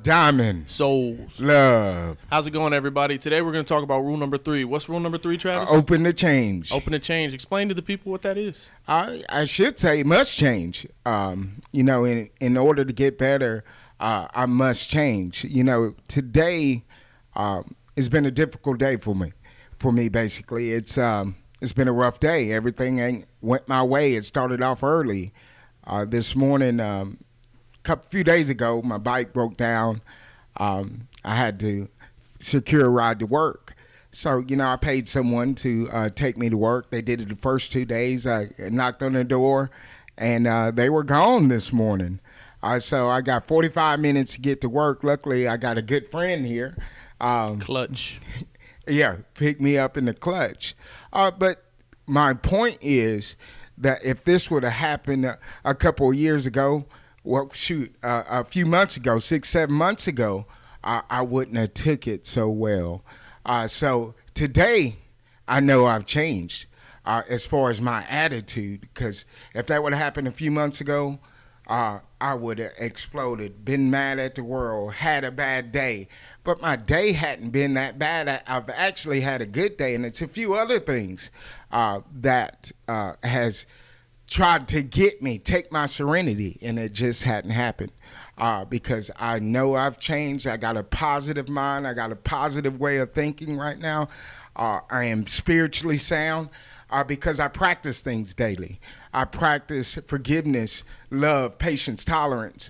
Diamond. Souls. Love. How's it going, everybody? Today we're going to talk about rule number 3. What's rule number 3, Travis? Open to change. Open to change. Explain to the people what that is. I should say must change. In order to get better, I must change. Today it's been a difficult day for me. Basically, it's been a rough day. Everything ain't went my way. It started off early. This morning, few days ago, my bike broke down. I had to secure a ride to work. So, I paid someone to take me to work. They did it the first 2 days. I knocked on the door, and they were gone this morning. So I got 45 minutes to get to work. Luckily, I got a good friend here. Clutch. Yeah, pick me up in the clutch. But my point is that if this would have happened a couple of years ago, a few months ago, 6-7 months ago, I wouldn't have took it so well. So today, I know I've changed as far as my attitude, because if that would have happened a few months ago, I would have exploded, been mad at the world, had a bad day. But my day hadn't been that bad. I've actually had a good day, and it's a few other things that has tried to get me, take my serenity, and it just hadn't happened because I know I've changed. I got a positive mind. I got a positive way of thinking right now. I am spiritually sound because I practice things daily. I practice forgiveness, love, patience, tolerance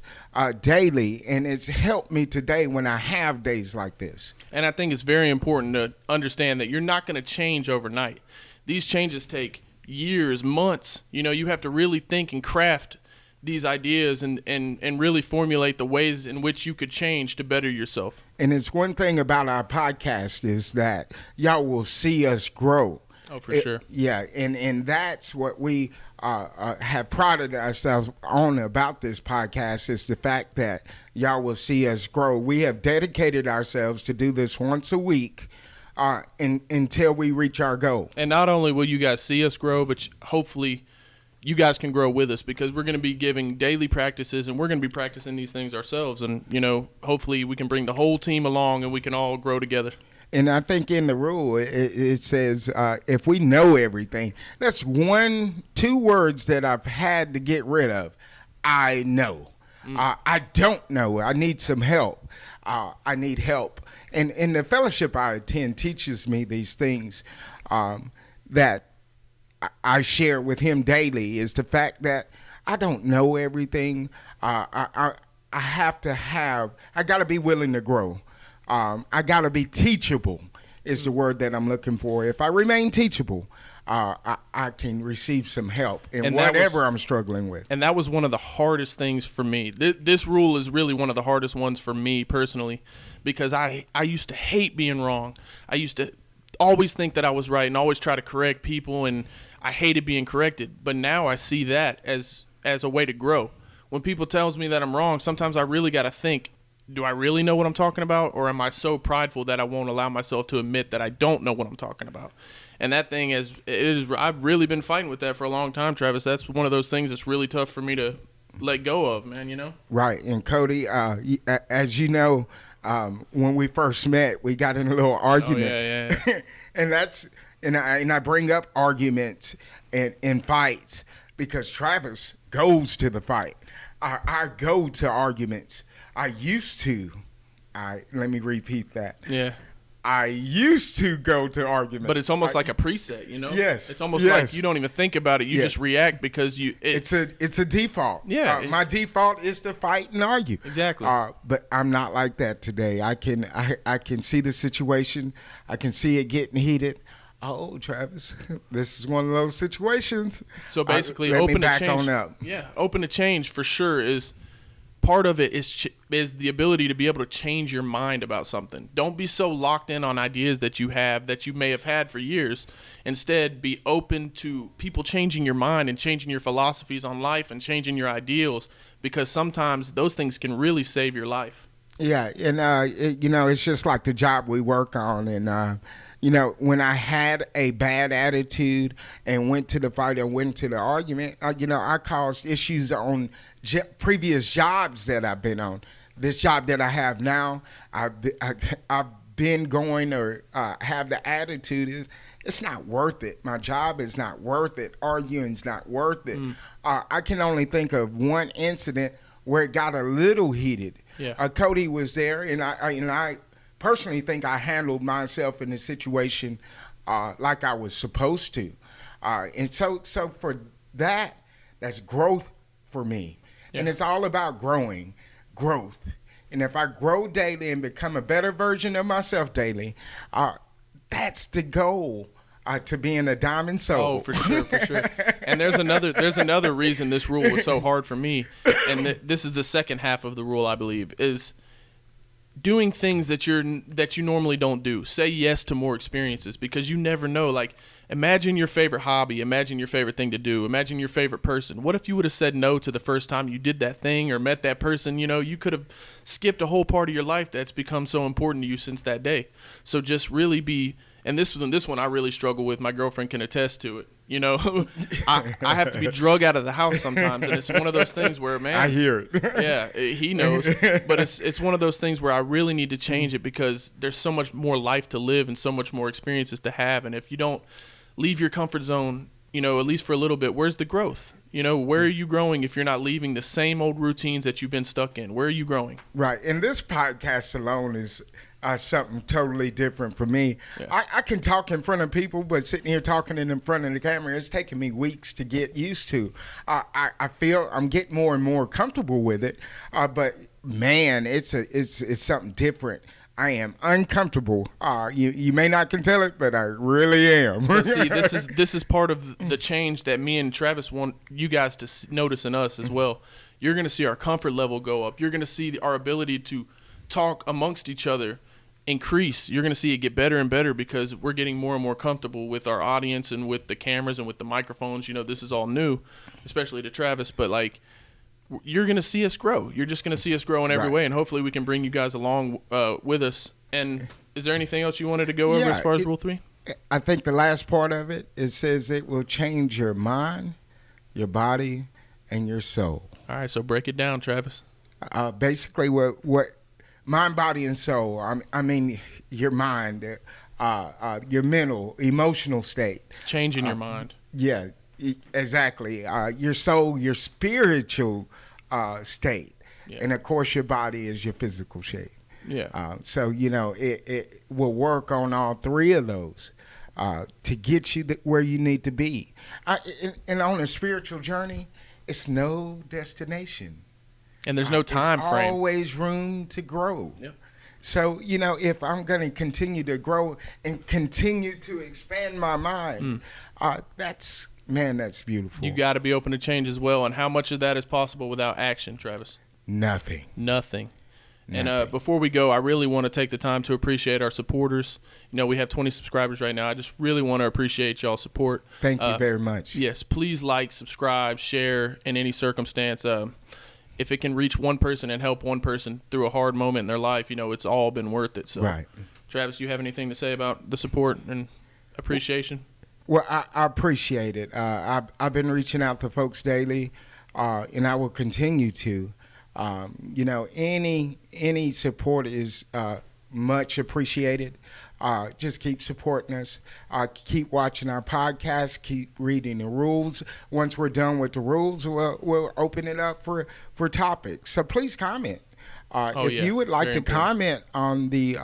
daily, and it's helped me today when I have days like this. And I think it's very important to understand that you're not going to change overnight. These changes take years, months. You have to really think and craft these ideas and really formulate the ways in which you could change to better yourself. And it's one thing about our podcast is that y'all will see us grow. Oh, for sure. Yeah, and that's what we have prided ourselves on about this podcast is the fact that y'all will see us grow. We have dedicated ourselves to do this once a week until we reach our goal. And not only will you guys see us grow, but hopefully you guys can grow with us, because we're going to be giving daily practices and we're going to be practicing these things ourselves. And, hopefully we can bring the whole team along and we can all grow together. And I think in the rule, it says if we know everything, that's 2 words that I've had to get rid of. I know. I don't know. I need some help. I need help. And the fellowship I attend teaches me these things that I share with him daily is the fact that I don't know everything. I got to be willing to grow. I got to be teachable is the word that I'm looking for. If I remain teachable, I can receive some help in whatever I'm struggling with. And that was one of the hardest things for me. This rule is really one of the hardest ones for me personally, because I used to hate being wrong. I used to always think that I was right and always try to correct people, and I hated being corrected. But now I see that as a way to grow. When people tells me that I'm wrong, sometimes I really got to think, do I really know what I'm talking about, or am I so prideful that I won't allow myself to admit that I don't know what I'm talking about? And that thing I've really been fighting with that for a long time, Travis. That's one of those things that's really tough for me to let go of, man, Right. And Cody, as you know, when we first met, we got in a little argument. Oh, yeah. and I bring up arguments and fights because Travis goes to the fight. I go to arguments. I used to. Let me repeat that. Yeah. I used to go to arguments. But it's almost like a preset, Yes. It's almost like you don't even think about it. You just react because it's a default. Yeah. My default is to fight and argue. Exactly. But I'm not like that today. I can see the situation. I can see it getting heated. Oh, Travis, this is one of those situations. So basically, let open me back to change. on up. Yeah, open to change for sure is part of it. Is the ability to be able to change your mind about something. Don't be so locked in on ideas that you may have had for years. Instead, be open to people changing your mind and changing your philosophies on life and changing your ideals, because sometimes those things can really save your life. Yeah, and it's just like the job we work on, and when I had a bad attitude and went to the fight and went to the argument, I caused issues on previous jobs that I've been on this job that I have now, I've been going or have the attitude is it's not worth it. My job is not worth it. Arguing's not worth it. I can only think of one incident where it got a little heated. Yeah. Cody was there, and I personally think I handled myself in the situation like I was supposed to. And so for that's growth for me. Yeah. And it's all about growth. And if I grow daily and become a better version of myself daily, that's the goal to being a diamond soul. Oh, for sure. And there's another reason this rule was so hard for me, and this is the second half of the rule, I believe, is doing things that you normally don't do. Say yes to more experiences, because you never know. Like, imagine your favorite hobby, imagine your favorite thing to do, imagine your favorite person. What if you would have said no to the first time you did that thing or met that person? You know, you could have skipped a whole part of your life that's become so important to you since that day. So just really be, and this one I really struggle with. My girlfriend can attest to it. You know, I have to be drug out of the house sometimes, and it's one of those things where, man, I hear it. Yeah, he knows, but it's one of those things where I really need to change it, because there's so much more life to live and so much more experiences to have, and if you don't leave your comfort zone, you know, at least for a little bit, where's the growth? You know, where are you growing if you're not leaving the same old routines that you've been stuck in? Where are you growing? Right, and this podcast alone is something totally different for me. Yeah. I can talk in front of people, but sitting here talking in front of the camera, it's taking me weeks to get used to. I feel I'm getting more and more comfortable with it, but man, it's something different. I am uncomfortable. You may not can tell it, but I really am. But see, this is part of the change that me and Travis want you guys to notice in us as well. You're going to see our comfort level go up. You're going to see our ability to talk amongst each other increase. You're going to see it get better and better, because we're getting more and more comfortable with our audience and with the cameras and with the microphones. You know, this is all new, especially to Travis, but like, you're going to see us grow. You're just going to see us grow in every way, and hopefully we can bring you guys along with us. And is there anything else you wanted to go over as far as Rule 3? I think the last part of it says it will change your mind, your body, and your soul. All right, so break it down, Travis. Basically, what mind, body, and soul. I mean, your mind, your mental, emotional state. Changing your mind. Yeah, exactly. Your soul, your spiritual state. Yeah. And, of course, your body is your physical shape. Yeah. So, you know, it will work on all three of those to get you where you need to be. And on a spiritual journey, it's no destination. And there's no time frame. There's always room to grow. Yep. So, you know, if I'm going to continue to grow and continue to expand my mind, that's beautiful. You got to be open to change as well. And how much of that is possible without action, Travis? Nothing. And before we go, I really want to take the time to appreciate our supporters. You know, we have 20 subscribers right now. I just really want to appreciate y'all's support. Thank you very much. Yes, please like, subscribe, share in any circumstance. If it can reach one person and help one person through a hard moment in their life, you know, it's all been worth it. So, right. Travis, you have anything to say about the support and appreciation? Well, I appreciate it. I've been reaching out to folks daily, and I will continue to. You know, any support is much appreciated. Just keep supporting us. Keep watching our podcast. Keep reading the rules. Once we're done with the rules, we'll open it up for topics. So please comment. If you would like to comment on the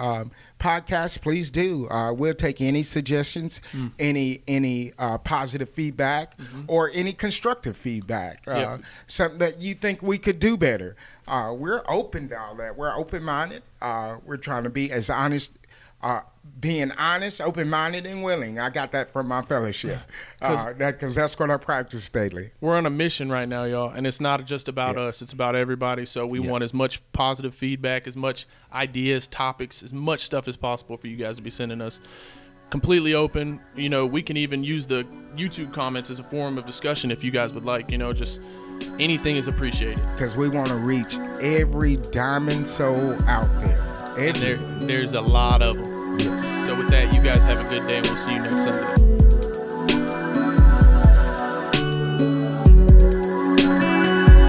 podcast, please do. We'll take any suggestions, any positive feedback, or any constructive feedback. Something that you think we could do better. We're open to all that. We're open-minded. We're trying to be as honest. Being honest, open-minded, and willing. I got that from my fellowship, because that's what I practice daily. We're on a mission right now, y'all, and it's not just about us. It's about everybody, so we want as much positive feedback, as much ideas, topics, as much stuff as possible for you guys to be sending us. Completely open. You know, we can even use the YouTube comments as a form of discussion if you guys would like. You know, just anything is appreciated. Because we want to reach every diamond soul out there. And there's a lot of them. Yes. So with that, you guys have a good day, and we'll see you next Sunday.